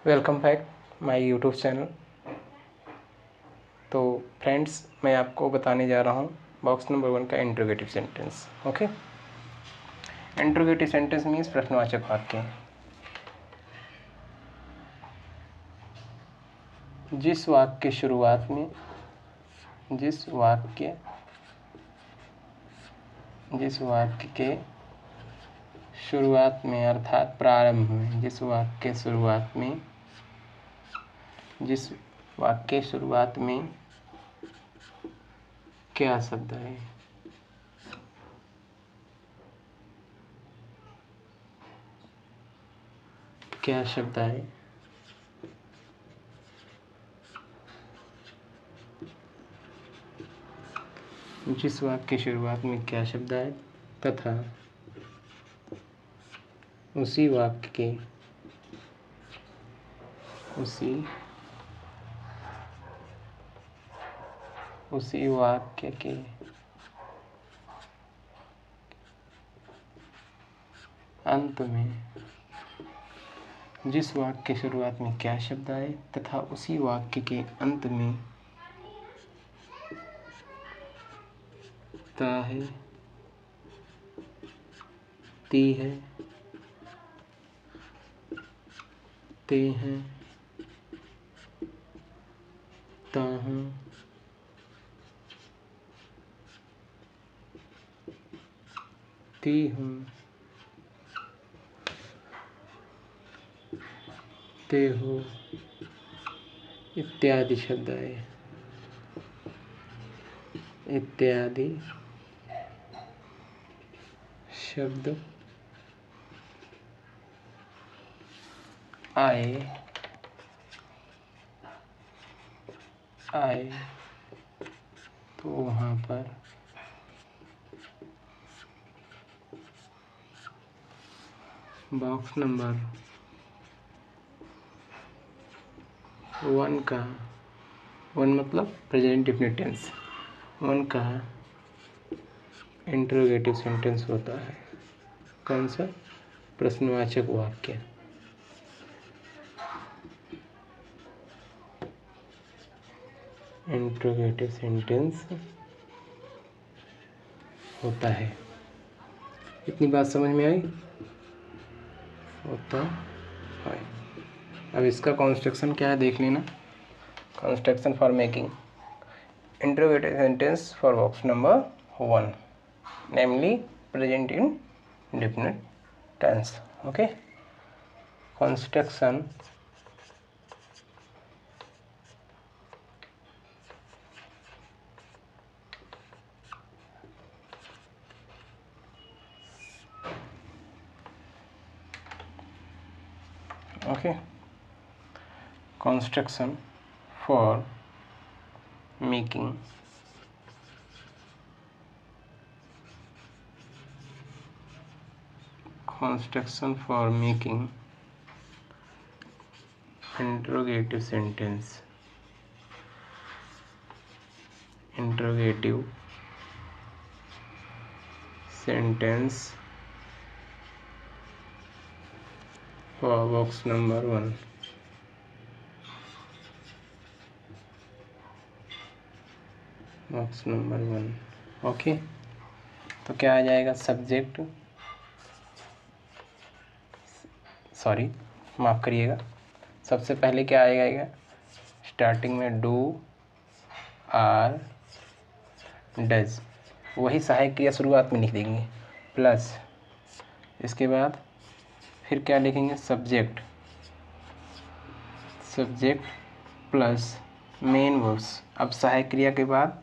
Welcome back my YouTube channel. तो friends, मैं आपको बताने जा रहा हूँ बॉक्स नंबर 1 का interrogative sentence. Okay, interrogative sentence means प्रश्नवाचक वाक्य। जिस वाक्य के शुरुआत में अर्थात प्रारंभ में, जिस वाक्य शुरुआत में क्या शब्द है? क्या शब्द है? जिस वाक्य की शुरुआत में क्या शब्द आए तथा उसी वाक्य के अंत में, जिस वाक्य की शुरुआत में क्या शब्द आए तथा उसी वाक्य के अंत में ता है, ती है, ते हैं, ता हूँ, ती हूँ, ते हो इत्यादि शब्द आए। इत्यादि शब्द आए तो वहाँ पर बॉक्स नंबर 1 का 1 मतलब प्रेजेंट डेफिनिट टेंस 1 का इंट्रोगेटिव सेंटेंस होता है। कौन सा? प्रश्नवाचक वाक्य। इंट्रोगेटिव सेंटेंस होता है। इतनी बात समझ में आई? होता है। अब इसका कंस्ट्रक्शन क्या है देख लेना। Construction for making interrogative sentence for box number 1, namely present indefinite tense. Okay, construction okay, construction for making interrogative sentence for box number 1। Box number 1। Okay, तो क्या आ जाएगा? सब्जेक्ट, सॉरी माफ़ करिएगा, सबसे पहले क्या आएगा? स्टार्टिंग में डू, आर, डज, वही सहायक क्रिया शुरुआत में लिख देंगे, प्लस इसके बाद फिर क्या लिखेंगे? Subject plus main verbs. अब सहायक क्रिया के बाद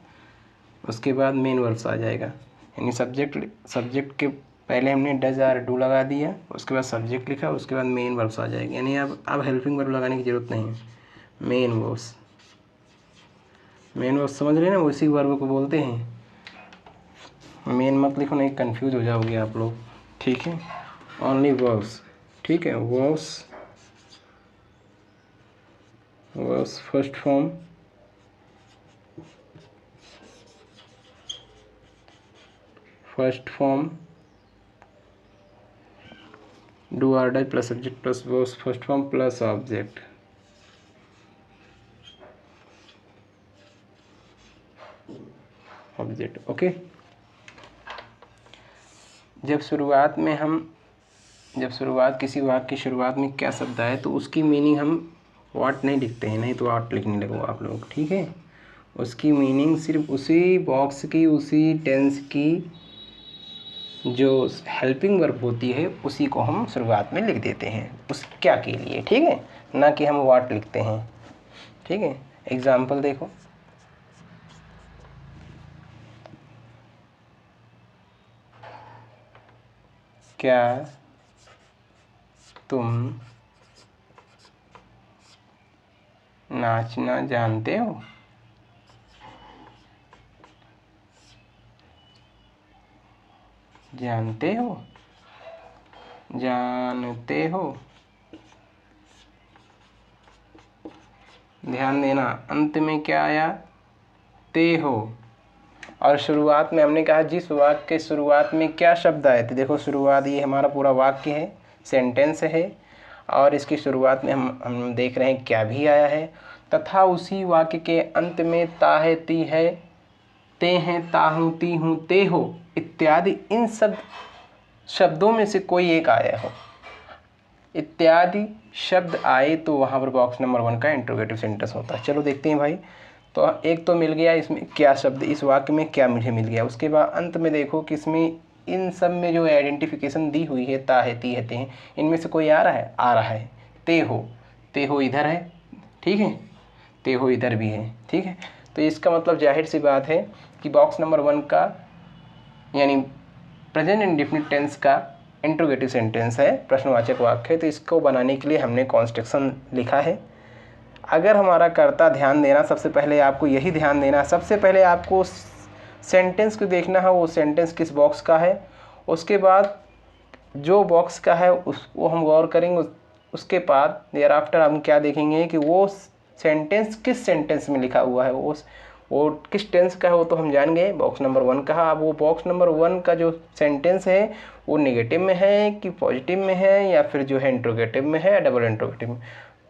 उसके बाद मेन वर्ब्स आ जाएगा, यानी सब्जेक्ट के पहले हमने डज आर डू लगा दिया, उसके बाद सब्जेक्ट लिखा, उसके बाद मेन वर्ब्स आ जाएगा। यानी अब हेल्पिंग वर्ब लगाने की ज़रूरत नहीं है। मेन वर्ब्स समझ रहे हैं ना, उसी वर्ब को बोलते हैं। मेन मत लिखो, नहीं कंफ्यूज हो जाओगे आप लोग। ठीक है, ओनली वर्ब्स। ठीक है, verbs first form do or die plus subject plus verb first form plus object. Okay. जब शुरुआत किसी वाक्य की शुरुआत में क्या शब्द आए तो उसकी मीनिंग हम व्हाट नहीं लिखते हैं, नहीं तो व्हाट लिखने लगो आप लोग, ठीक है। उसकी मीनिंग सिर्फ उसी बॉक्स की, उसी टेंस की जो हेल्पिंग वर्ब होती है उसी को हम शुरुआत में लिख देते हैं उस क्या के लिए, ठीक है, ना कि हम व्हाट लिखते हैं, ठीक है। एग्जाम्पल देखो, क्या तुम नाचना जानते हो? जानते हो, जानते हो। ध्यान देना अंत में क्या आया, ते हो। और शुरुआत में हमने कहा जिस वाक्य के शुरुआत में क्या शब्द आए थे, देखो शुरुआत ये हमारा पूरा वाक्य है, सेंटेंस है, और इसकी शुरुआत में हम देख रहे हैं क्या भी आया है, तथा उसी वाक्य के अंत में ता है, ती है, ते हैं, ता हूँ, ती हूँ, ते हो इत्यादि इन सब शब्दों में से कोई एक आया हो, इत्यादि शब्द आए तो वहाँ पर बॉक्स नंबर 1 का इंट्रोगेटिव सेंटेंस होता है। चलो देखते हैं भाई। तो एक तो मिल गया इसमें क्या शब्द, इस वाक्य में क्या मुझे मिल गया। उसके बाद अंत में देखो कि इसमें इन सब में जो आइडेंटिफिकेशन दी हुई है, ता है, ती है, ते हैं, इनमें से कोई आ रहा है, आ रहा है। ते हो इधर है, ठीक है, ते हो इधर भी है, ठीक है। तो इसका मतलब जाहिर सी बात है कि बॉक्स नंबर 1 का यानी प्रेजेंट इंडेफिनिट टेंस का इंट्रोगेटिव सेंटेंस है, प्रश्नवाचक वाक्य है। तो इसको बनाने के लिए हमने कॉन्स्ट्रक्शन लिखा है। अगर हमारा कर्ता, ध्यान देना, सबसे पहले आपको यही ध्यान देना, सबसे पहले आपको सेंटेंस को देखना है, वो सेंटेंस किस बॉक्स का है। उसके बाद जो बॉक्स का है वो हम गौर करेंगे। उसके बाद देयर आफ्टर हम क्या देखेंगे कि वो सेंटेंस किस सेंटेंस में लिखा हुआ है, वो किस टेंस का है, वो तो हम जान गए, बॉक्स नंबर 1 का। अब वो बॉक्स नंबर 1 का जो सेंटेंस है वो नेगेटिव में है कि पॉजिटिव में है, या फिर जो है इंट्रोगेटिव में है या डबल इंट्रोगेटिव में।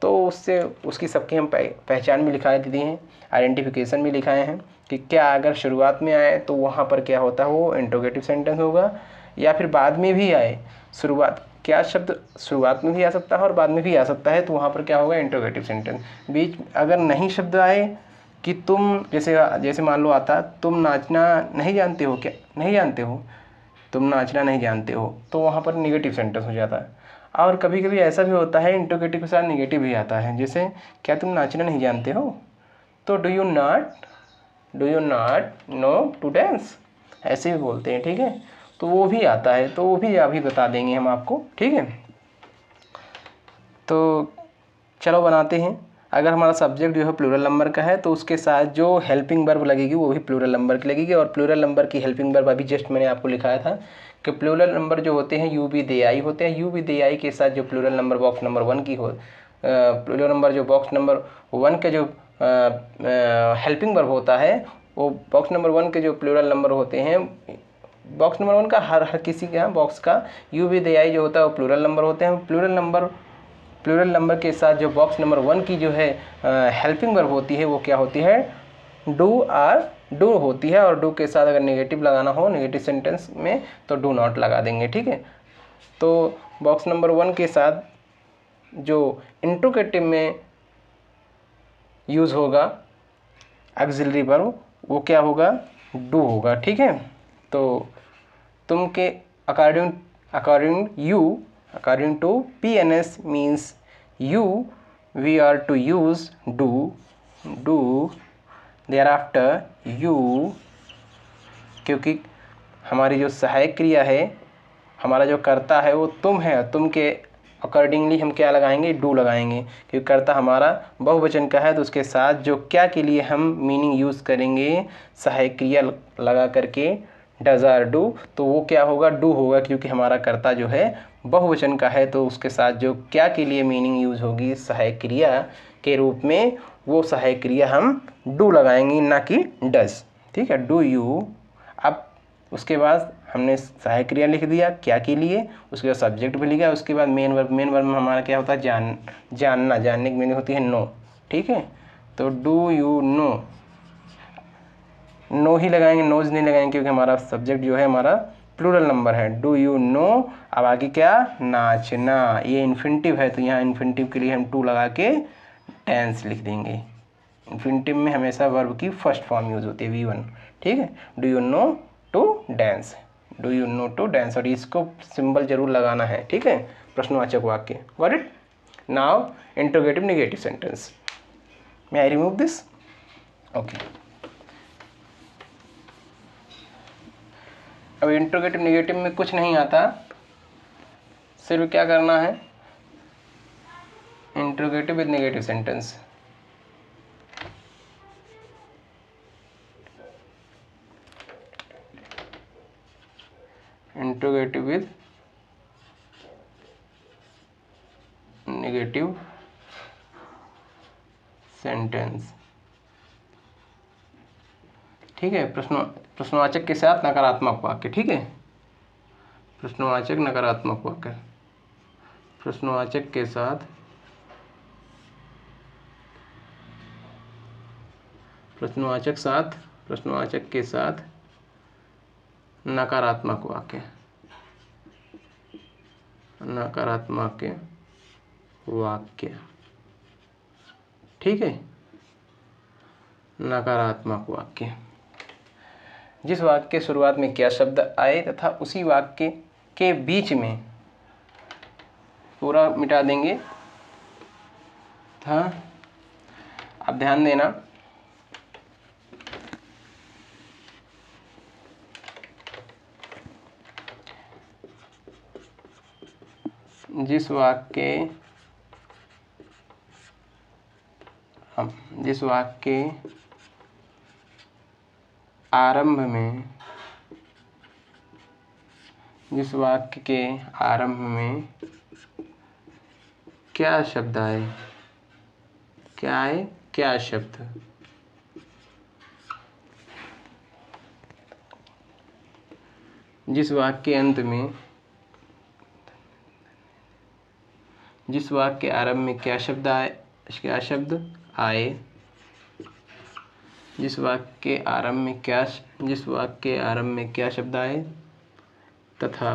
तो उससे उसकी सबकी हम पहचान भी लिखा दी हैं, आइडेंटिफिकेशन भी लिखाए हैं कि क्या अगर शुरुआत में आए तो वहाँ पर क्या होता है, वो इंट्रोगेटिव सेंटेंस होगा, या फिर बाद में भी आए, शुरुआत क्या शब्द शुरुआत में भी आ सकता है और बाद में भी आ सकता है, तो वहाँ पर क्या होगा, इंट्रोगेटिव सेंटेंस। बीच अगर नहीं शब्द आए कि तुम, जैसे मान लो आता तुम नाचना नहीं जानते हो, क्या नहीं जानते हो, तुम नाचना नहीं जानते हो, तो वहाँ पर नेगेटिव सेंटेंस हो जाता है। और कभी कभी ऐसा भी होता है इंट्रोगेटिव के साथ नेगेटिव भी आता है, जैसे क्या तुम नाचना नहीं जानते हो, तो do you not know to dance, ऐसे भी बोलते हैं, ठीक है। तो वो भी आता है, तो वो भी अभी बता देंगे हम आपको, ठीक है। तो चलो बनाते हैं। अगर हमारा सब्जेक्ट जो है प्लूरल नंबर का है तो उसके साथ जो हेल्पिंग वर्ब लगेगी वो भी प्लूरल नंबर की लगेगी। और प्लूरल नंबर की हेल्पिंग वर्ब अभी जस्ट मैंने आपको लिखाया था कि प्लूरल नंबर जो होते हैं यू बी दे आई होते हैं। यू बी दे आई के साथ जो प्लूरल नंबर बॉक्स नंबर 1 की हो, प्लूरल नंबर जो बॉक्स नंबर 1 के जो हेल्पिंग वर्ब होता है, वो बॉक्स नंबर 1 के जो प्लूरल नंबर होते हैं, बॉक्स नंबर 1 का हर किसी के यहाँ बॉक्स का यू बी दे आई जो होता है वो प्लूरल नंबर होते हैं। प्लूरल नंबर के साथ जो बॉक्स नंबर 1 की जो है हेल्पिंग वर्ब होती है वो क्या होती है, डू होती है। और डू के साथ अगर नेगेटिव लगाना हो नेगेटिव सेंटेंस में तो डू नॉट लगा देंगे, ठीक है। तो बॉक्स नंबर 1 के साथ जो इंट्रोगेटिव में यूज़ होगा ऑक्सिलरी वर्ब वो क्या होगा, डू होगा, ठीक है। तो तुम के according to PNS means you, we are to use do thereafter you, क्योंकि हमारी जो सहायक क्रिया है, हमारा जो कर्ता है वो तुम है, तुम के अकॉर्डिंगली हम क्या लगाएंगे, डू लगाएंगे, क्योंकि कर्ता हमारा बहुवचन का है। तो उसके साथ जो क्या के लिए हम मीनिंग यूज़ करेंगे सहायक क्रिया लगा करके डज आर डू, तो वो क्या होगा, डू होगा, क्योंकि हमारा कर्ता जो है बहुवचन का है। तो उसके साथ जो क्या के लिए मीनिंग यूज़ होगी सहायक क्रिया के रूप में, वो सहायक क्रिया हम डू लगाएंगे, ना कि डज, ठीक है, डू यू। अब उसके बाद हमने सहायक क्रिया लिख दिया क्या के लिए, उसके बाद सब्जेक्ट भी लिखा, उसके बाद मेन वर्ब में हमारा क्या होता है जानना, जानने की मीनिंग होती है नो। ठीक है, तो डू यू नो, नो ही लगाएंगे, नोज नहीं लगाएंगे क्योंकि हमारा सब्जेक्ट जो है हमारा प्लूरल नंबर है। डू यू नो, अब आगे क्या, नाचना, ये इन्फिनिटिव है तो यहाँ इन्फिनिटिव के लिए हम टू लगा के टेंस लिख देंगे। इन्फिनिटिव में हमेशा वर्ब की फर्स्ट फॉर्म यूज होती है V1। ठीक है, do you know to dance, do you know to dance, और इसको सिंबल जरूर लगाना है। ठीक है, प्रश्नवाचक वाक्य, got it. Now interrogative negative sentence, may I remove this, okay. अब इंट्रोगेटिव नेगेटिव में कुछ नहीं आता, सिर्फ क्या करना है, interrogative with negative sentence. Interrogative with negative sentence. ठीक है, प्रश्नवाचक के साथ नकारात्मक वाक्य। ठीक है, प्रश्नवाचक नकारात्मक वाक्य, प्रश्नवाचक के साथ, प्रश्नवाचक के साथ नकारात्मक वाक्य, नकारात्मक वाक्य। ठीक है, नकारात्मक वाक्य, जिस वाक्य के शुरुआत में क्या शब्द आए तथा उसी वाक्य के बीच में, पूरा मिटा देंगे था। अब ध्यान देना, जिस वाक्य के आरंभ में, जिस वाक्य के आरंभ में क्या शब्द आए, क्या आए, क्या शब्द, जिस वाक्य के अंत में, जिस वाक्य के आरंभ में क्या शब्द आए, क्या शब्द आए, जिस वाक्य के आरंभ में क्या, जिस वाक्य के आरंभ में क्या शब्द आए तथा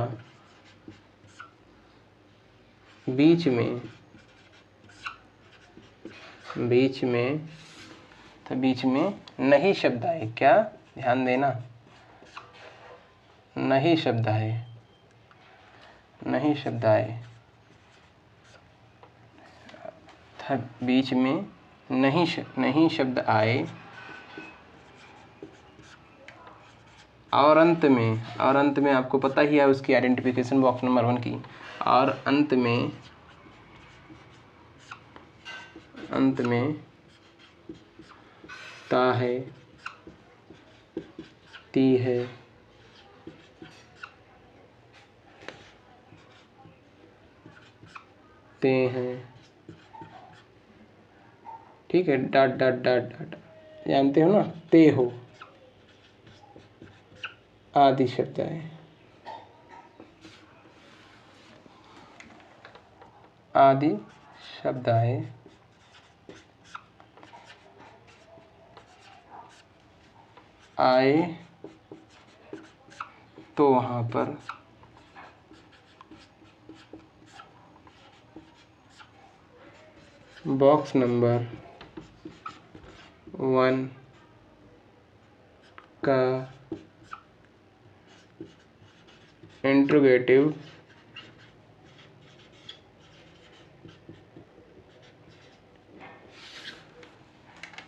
बीच में, बीच में नहीं शब्द आए, क्या, ध्यान देना, नहीं शब्द आए, नहीं शब्द आए, बीच में नहीं शब्द आए, और अंत में आपको पता ही है उसकी आइडेंटिफिकेशन बॉक्स नंबर 1 की, और अंत में ता है, ती है, ते हैं। ठीक है, डॉट डॉट डॉट डॉट, जानते हो ना, ते हो, आदि शब्द आए, आदि शब्द आए तो वहाँ पर बॉक्स नंबर 1 का इंट्रोगेटिव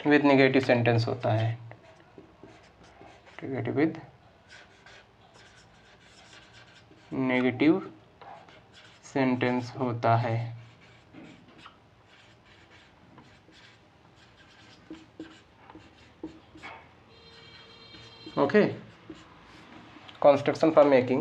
विद नेगेटिव सेंटेंस होता है, इंट्रोगेटिव विद नेगेटिव सेंटेंस होता है। Okay, construction for making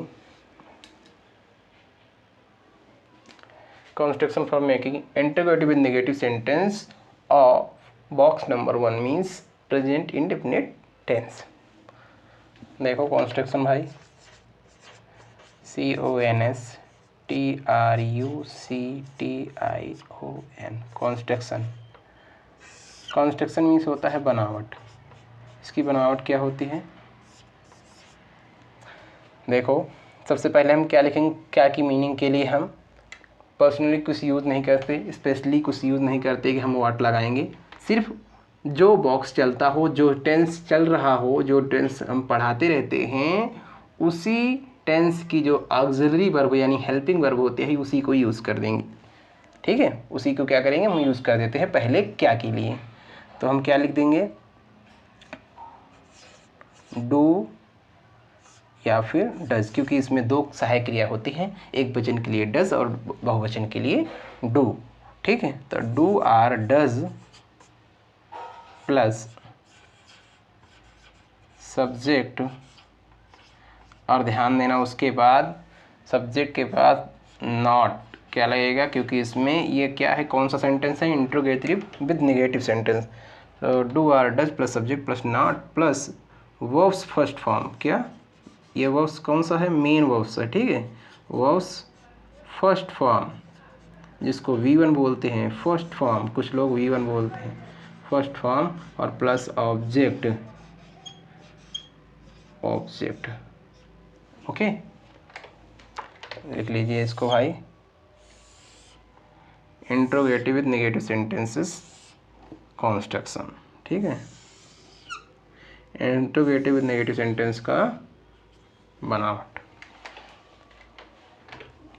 interrogative with negative sentence of box number 1 means present indefinite tense। देखो कॉन्स्ट्रक्शन भाई, CONSTRUCTION, कंस्ट्रक्शन। कंस्ट्रक्शन मीन्स होता है बनावट। इसकी बनावट क्या होती है? देखो, सबसे पहले हम क्या लिखेंगे, क्या की मीनिंग के लिए हम पर्सनली कुछ यूज़ नहीं करते, स्पेशली कुछ यूज़ नहीं करते कि हम व्हाट लगाएंगे। सिर्फ जो बॉक्स चलता हो, जो टेंस चल रहा हो, जो टेंस हम पढ़ाते रहते हैं, उसी टेंस की जो ऑक्सिलरी वर्ब यानी हेल्पिंग वर्ब होते हैं, उसी को यूज़ कर देंगे। ठीक है, उसी को क्या करेंगे, हम यूज़ कर देते हैं पहले क्या के लिए। तो हम क्या लिख देंगे, डू या फिर डज, क्योंकि इसमें दो सहायक क्रिया होती हैं, एक वचन के लिए डज और बहुवचन के लिए डू। ठीक है, तो do or does plus subject, और ध्यान देना उसके बाद सब्जेक्ट के बाद नॉट क्या लगेगा, क्योंकि इसमें ये क्या है, कौन सा सेंटेंस है, इंट्रोगेटिव विद नेगेटिव सेंटेंस। तो do or does plus subject plus not plus verbs first form. क्या ये वर्ब्स कौन सा है, मेन वर्ब्स है। ठीक है, वर्ब्स फर्स्ट फॉर्म, जिसको V1 बोलते हैं, फर्स्ट फॉर्म, कुछ लोग V1 बोलते हैं, फर्स्ट फॉर्म, और प्लस ऑब्जेक्ट, ऑब्जेक्ट। ओके, लिख लीजिए इसको भाई, interrogative with negative sentences construction. ठीक है, इंट्रोगेटिव विद नेगेटिव सेंटेंस का बनावट।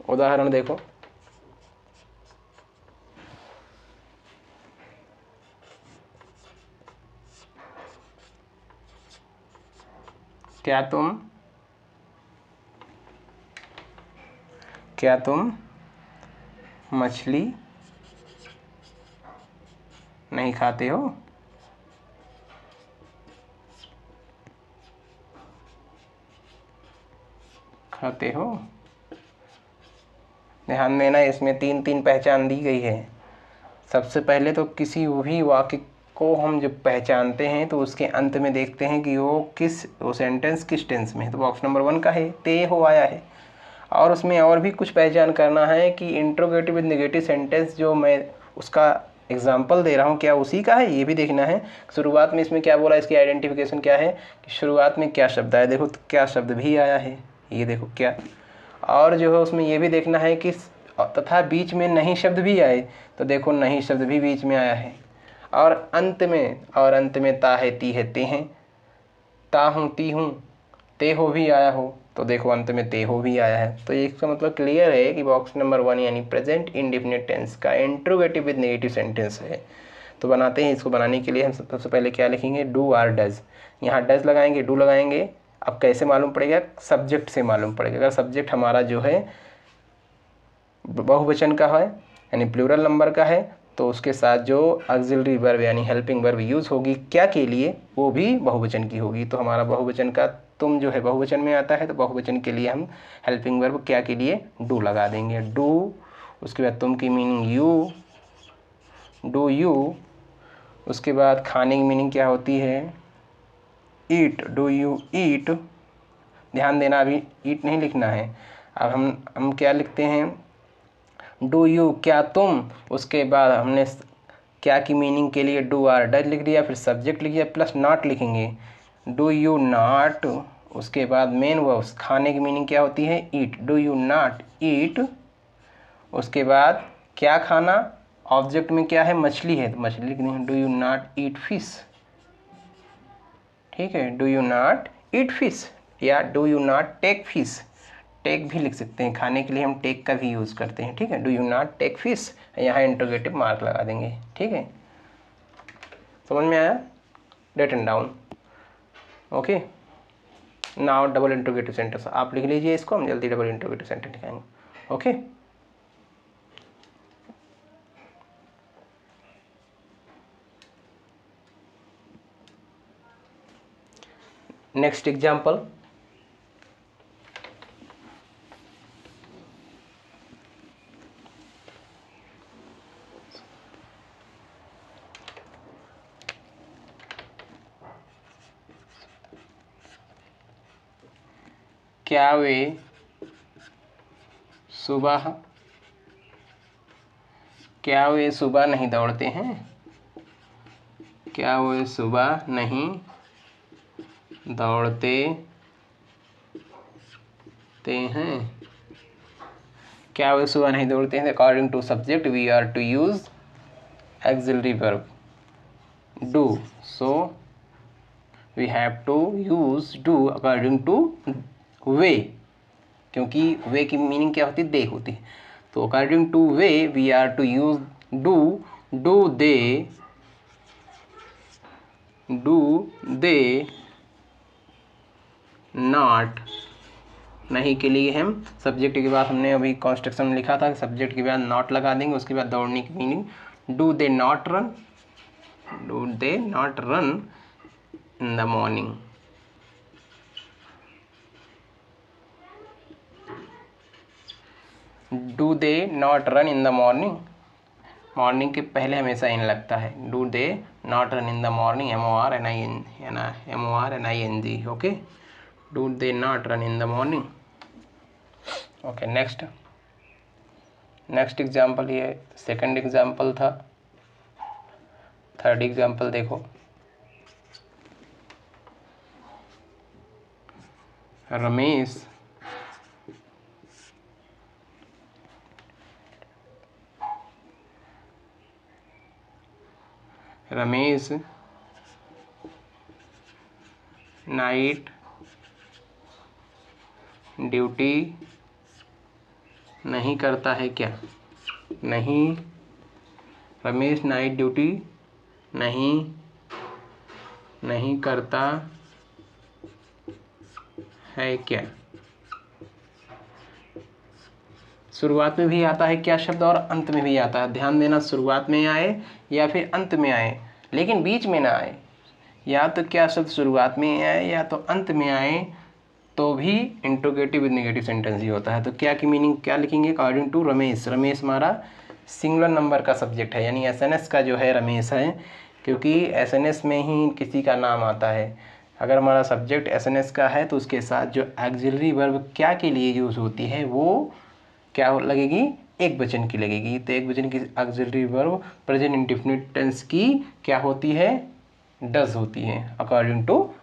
उदाहरण देखो, क्या तुम मछली नहीं खाते हो? खाते हो। ध्यान देना, इसमें तीन तीन पहचान दी गई है। सबसे पहले तो किसी भी वाक्य को हम जब पहचानते हैं तो उसके अंत में देखते हैं कि वो सेंटेंस किस टेंस में है। तो बॉक्स नंबर 1 का है, ते हो आया है। और उसमें और भी कुछ पहचान करना है कि इंट्रोगेटिव विद नेगेटिव सेंटेंस जो मैं उसका एग्जाम्पल दे रहा हूँ, क्या उसी का है, ये भी देखना है। शुरुआत में इसमें क्या बोला, इसकी आइडेंटिफिकेशन क्या है कि शुरुआत में क्या शब्द आया। देखो, तो क्या शब्द भी आया है, ये देखो क्या। और जो है उसमें ये भी देखना है कि तथा बीच में नहीं शब्द भी आए, तो देखो नहीं शब्द भी बीच में आया है। और अंत में ता है, ती है, ते हैं, ता हूँ, ती हूँ, ते हो भी आया हो, तो देखो अंत में ते हो भी आया है। तो इसका मतलब क्लियर है कि बॉक्स नंबर 1 यानी प्रेजेंट इंडेफिनिट टेंस का इंट्रोगेटिव विद नेगेटिव सेंटेंस है। तो बनाते हैं, इसको बनाने के लिए हम सबसे पहले क्या लिखेंगे, डू आर डज। यहाँ डज लगाएंगे, डू लगाएंगे। अब कैसे मालूम पड़ेगा, सब्जेक्ट से मालूम पड़ेगा। अगर सब्जेक्ट हमारा जो है बहुवचन का है यानी प्लूरल नंबर का है, तो उसके साथ जो ऑक्सिलरी वर्ब यानी हेल्पिंग वर्ब यूज़ होगी क्या के लिए, वो भी बहुवचन की होगी। तो हमारा बहुवचन का तुम जो है बहुवचन में आता है, तो बहुवचन के लिए हम हेल्पिंग वर्ब क्या के लिए, डू लगा देंगे, डू। उसके बाद तुम की मीनिंग यू, डू यू। उसके बाद खाने की मीनिंग क्या होती है, ईट, डू यू ईट। ध्यान देना, अभी ईट नहीं लिखना है। अब हम क्या लिखते हैं, डू यू, क्या तुम। उसके बाद हमने क्या की मीनिंग के लिए डू आर डज लिख दिया, फिर सब्जेक्ट लिख दिया प्लस नॉट लिखेंगे, डू यू नॉट। उसके बाद मेन वर्ब्स, खाने की मीनिंग क्या होती है, ईट, डू यू नॉट ईट। उसके बाद क्या खाना, ऑब्जेक्ट में क्या है, मछली है, तो मछली लिख देंगे, do you not eat fish. ठीक है, do you not eat fish, या do you not take fish. Take भी लिख सकते हैं, खाने के लिए हम टेक का भी यूज़ करते हैं। ठीक है, do you not take fish, यहाँ इंट्रोगेटिव मार्क लगा देंगे। ठीक है, समझ में आया, written down. Okay, now double interrogative sentence आप लिख लीजिए इसको, हम जल्दी डबल इंट्रोगेटिव सेंटेंस लिखाएंगे। ओके, नेक्स्ट एग्जाम्पल, क्या वे सुबह, क्या वे सुबह नहीं दौड़ते हैं? क्या वे सुबह नहीं दौड़ते हैं? क्या वे सुबह नहीं दौड़ते हैं? According to subject we are to use auxiliary verb do, so we have to use do according to way, क्योंकि वे की मीनिंग क्या होती है? दे होती है। तो अकॉर्डिंग टू वे we are to use do, do they not. नहीं के लिए हम सब्जेक्ट के बाद हमने अभी कॉन्स्ट्रक्शन में लिखा था, सब्जेक्ट के बाद नॉट लगा देंगे, उसके बाद दौड़ने की meaning do they not run, do they not run in the morning. Do they not run in the morning, morning के पहले हमेशा इन लगता है। Do they not run in the morning, MORNING, okay. Do they not run in the morning, okay. Next example, ये second example था। Third example देखो, Ramesh night duty नहीं करता है क्या? रमेश नाइट ड्यूटी नहीं करता है क्या? शुरुआत में भी आता है क्या शब्द और अंत में भी आता है। ध्यान देना, शुरुआत में आए या फिर अंत में आए, लेकिन बीच में ना आए। या तो क्या शब्द शुरुआत में आए या तो अंत में आए, तो भी इंट्रोगेटिव विद नेगेटिव सेंटेंस ही होता है। तो क्या की मीनिंग क्या लिखेंगे? अकॉर्डिंग टू रमेश, रमेश हमारा सिंगुलर नंबर का सब्जेक्ट है, यानी SNS का जो है रमेश है, क्योंकि SNS में ही किसी का नाम आता है। अगर हमारा सब्जेक्ट SNS का है तो उसके साथ जो ऑक्सिलरी वर्ब क्या के लिए यूज़ होती है वो क्या लगेगी? एक वचन की लगेगी। तो एक वचन की auxiliary verb present indefinite tense की क्या होती है? डज होती है, अकॉर्डिंग टू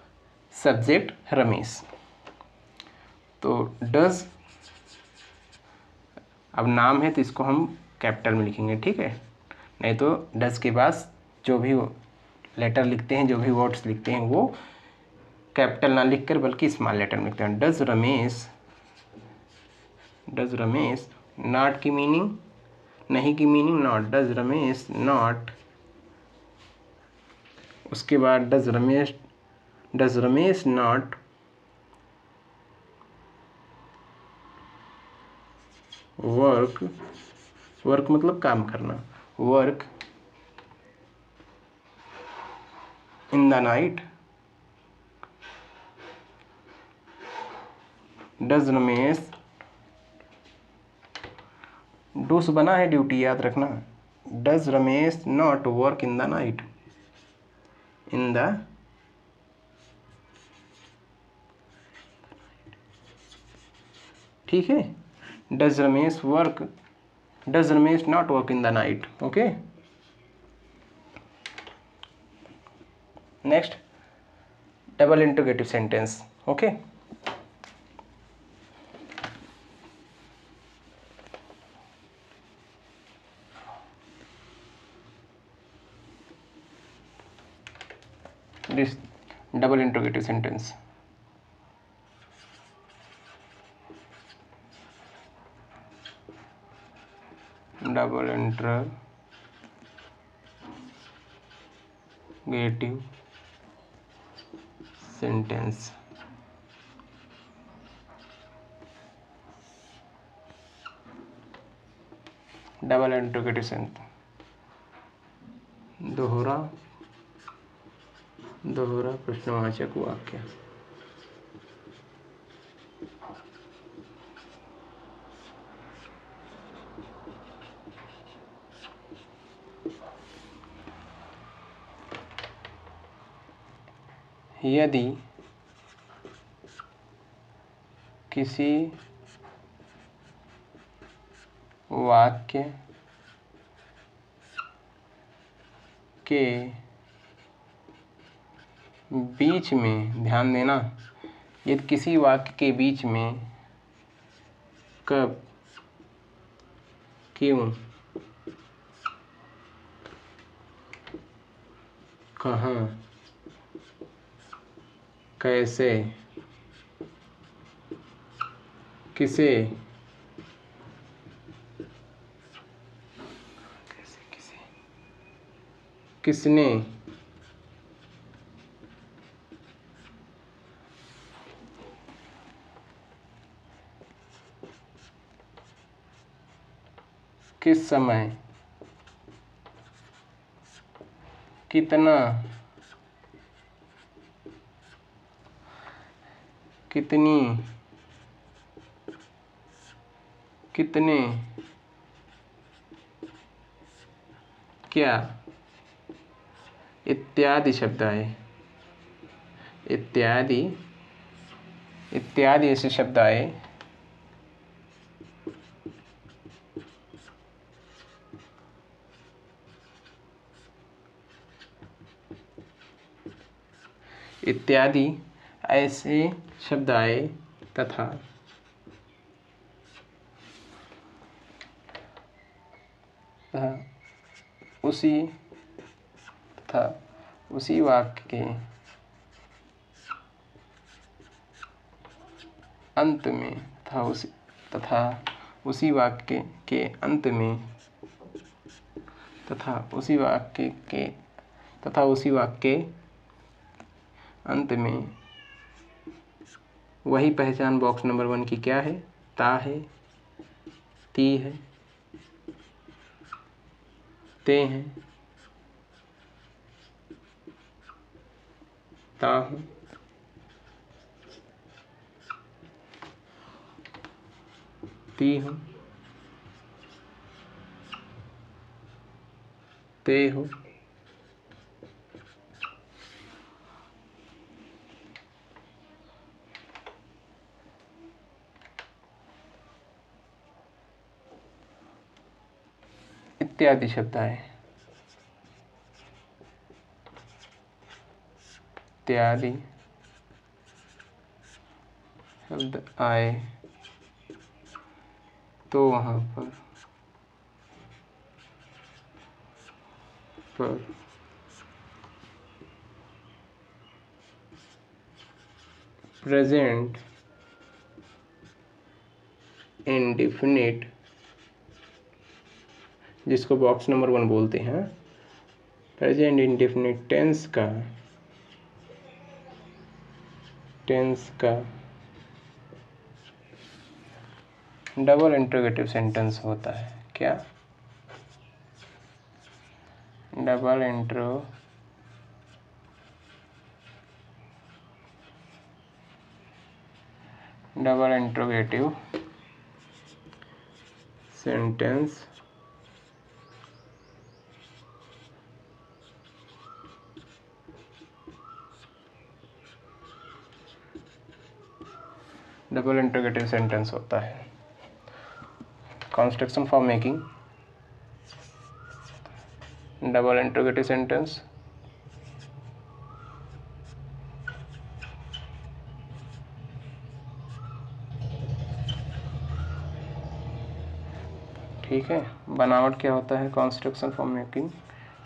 सब्जेक्ट रमेश। तो डज, अब नाम है तो इसको हम कैपिटल में लिखेंगे, ठीक है। नहीं तो डज के बाद जो भी लेटर लिखते हैं, जो भी वर्ड्स लिखते हैं, वो कैपिटल ना लिखकर बल्कि स्मॉल लेटर में लिखते हैं। डज रमेश नॉट की मीनिंग, नहीं की meaning not, does Ramesh not. उसके बाद डज रमेश नॉट वर्क मतलब काम करना, work in the night. Does Ramesh, do से बना है ड्यूटी, याद रखना। Does Ramesh not work in the night, ठीक है। Does Ramesh not work in the night, okay. Next, double interrogative sentence, okay. This double interrogative sentence. Double interrogative sentence. Double interrogative sentence, दोहरा प्रश्नवाचक वाक्य। यदि किसी वाक्य के बीच में, ध्यान देना, यदि किसी वाक्य के बीच में कब, क्यों, कहाँ, कैसे, किसे, किसने, किस समय, कितना, कितनी, कितने, क्या, इत्यादि शब्द आए, इत्यादि, इत्यादि ऐसे शब्द आए इत्यादि ऐसे शब्द आए तथा उसी वाक्य के अंत में तथा उसी वाक्य के अंत में तथा उसी वाक्य के अंत में वही पहचान बॉक्स नंबर 1 की क्या है? ता है, ती है, ते हैं, ता हूँ, ती हूँ, ते हो, इत्यादि शब्द आए, इत्यादि शब्द आए तो वहाँ पर प्रेजेंट इंडेफिनिट, जिसको बॉक्स नंबर 1 बोलते हैं, प्रेजेंट इंडेफिनिट टेंस का डबल इंट्रोगेटिव सेंटेंस होता है। क्या? Double interrogative sentence double interrogative sentence होता है। Construction for making double interrogative sentence, ठीक है। बनावट क्या होता है? Construction for making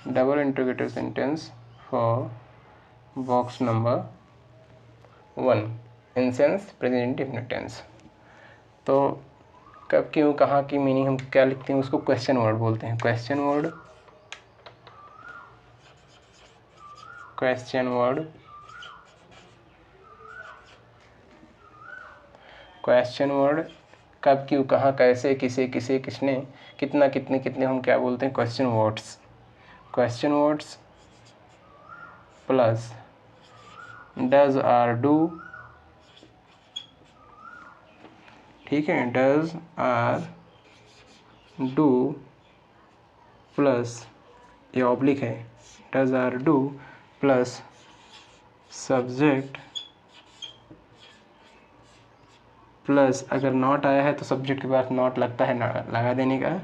double interrogative sentence for box number 1 in sense present indefinite tense. तो कब, क्यों, कहाँ की मीनिंग हम क्या लिखते हैं, उसको क्वेश्चन वर्ड बोलते हैं। क्वेश्चन वर्ड कब, क्यों, कहाँ, कैसे, किसे, किसने, कितना, कितने, कितने, हम क्या बोलते हैं? Question words plus does or do, ठीक है, डज आर डू प्लस, ये ऑब्लिक है, does or do plus subject plus अगर नॉट आया है तो सब्जेक्ट के बाद नॉट लगता है, लगा देने का,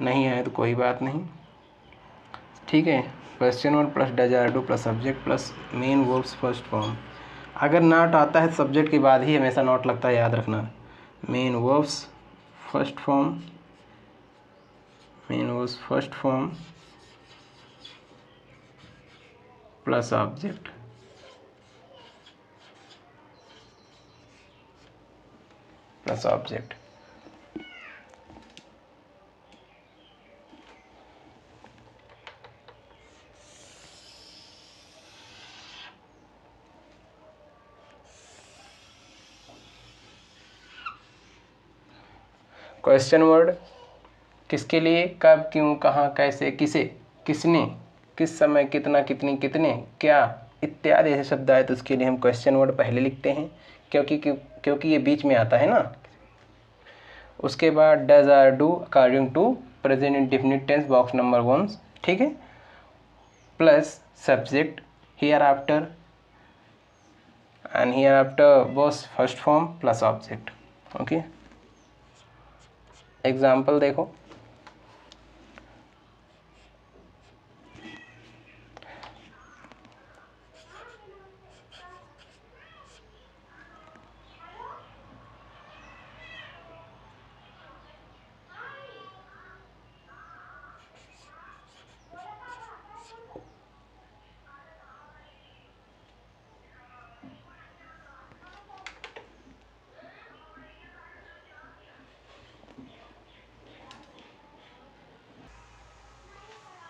नहीं आया तो कोई बात नहीं, ठीक है। Question word plus does or do plus subject plus main verbs first form. अगर नॉट आता है सब्जेक्ट के बाद ही हमेशा नॉट लगता है, याद रखना। Main verbs first form, main verbs first form plus object, plus object. Question word किसके लिए, कब, क्यों, कहाँ, कैसे, किसे, किसने, किस समय, कितना, कितनी, कितने, क्या इत्यादि ऐसे शब्द आए तो उसके लिए हम क्वेश्चन वर्ड पहले लिखते हैं, क्योंकि ये बीच में आता है ना। उसके बाद does or do according to present indefinite tense box number 1, ठीक है, plus subject here after and here after verbs first form plus object. Okay, example देखो।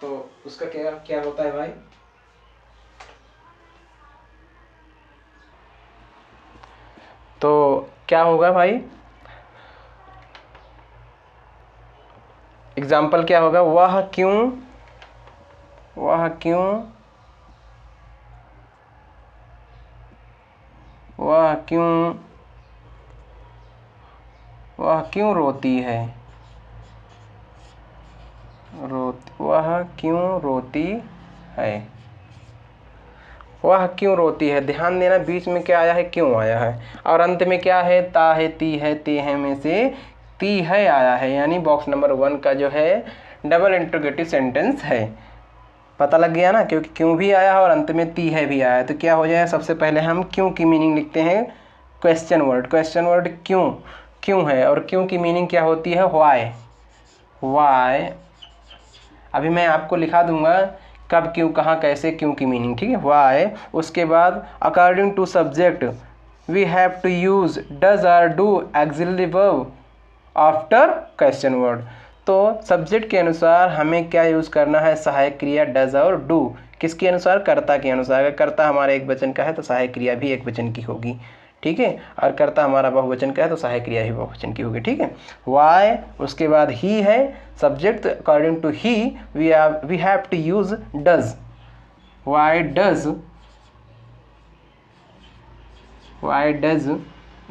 तो उसका क्या क्या होता है भाई, तो क्या होगा भाई, एग्जाम्पल क्या होगा, वह क्यों, वह क्यों, वह क्यों, वह क्यों रोती है, वह क्यों रोती है, वह क्यों रोती है। ध्यान देना, बीच में क्या आया है, क्यों आया है, और अंत में क्या है, ता है, ती है, ते है में से ती है आया है, यानी बॉक्स नंबर 1 का जो है डबल इंट्रोगेटिव सेंटेंस है। पता लग गया ना, क्योंकि क्यों भी आया है और अंत में ती है भी आया है। तो क्या हो जाए, सबसे पहले हम क्यों की मीनिंग लिखते हैं, क्वेश्चन वर्ड, क्वेश्चन वर्ड क्यों, क्यों है, और क्यों की मीनिंग क्या होती है, व्हाई, व्हाई। अभी मैं आपको लिखा दूंगा कब, क्यों, कहाँ, कैसे, क्यों की मीनिंग, ठीक है, व्हाई। उसके बाद according to subject we have to use does or do auxiliary verb after question word. तो सब्जेक्ट के अनुसार हमें क्या यूज़ करना है, सहायक क्रिया डज और डू। किसके अनुसार, कर्ता के अनुसार। अगर कर्ता हमारा एक वचन का है तो सहायक क्रिया भी एक वचन की होगी, ठीक है, और कर्ता हमारा बहुवचन का है तो सहायक क्रिया भी बहुवचन की होगी, ठीक है। वाई, उसके बाद ही है subject, according to he we have to use does, why does, why does,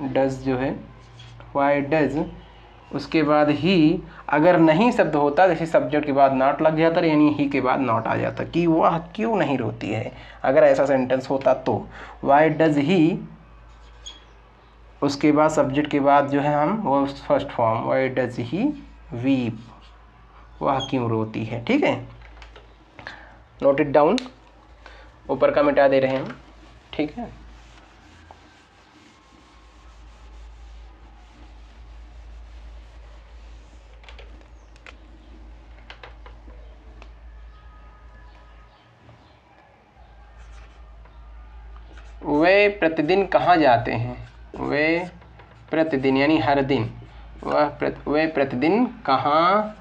does जो है वाई डज। उसके बाद ही, अगर नहीं शब्द होता, जैसे सब्जेक्ट के बाद नॉट लग जाता, यानी ही के बाद नॉट आ जाता, कि वह क्यों नहीं रोती है, अगर ऐसा सेंटेंस होता तो वाई डज ही। उसके बाद सब्जेक्ट के बाद जो है हम वो first form, why does he weep, वह क्यों रोती है, ठीक है। नोट इट डाउन, ऊपर का मिटा दे रहे हैं, ठीक है। वे प्रतिदिन कहाँ जाते हैं, वे प्रतिदिन यानी हर दिन, वे प्रतिदिन कहाँ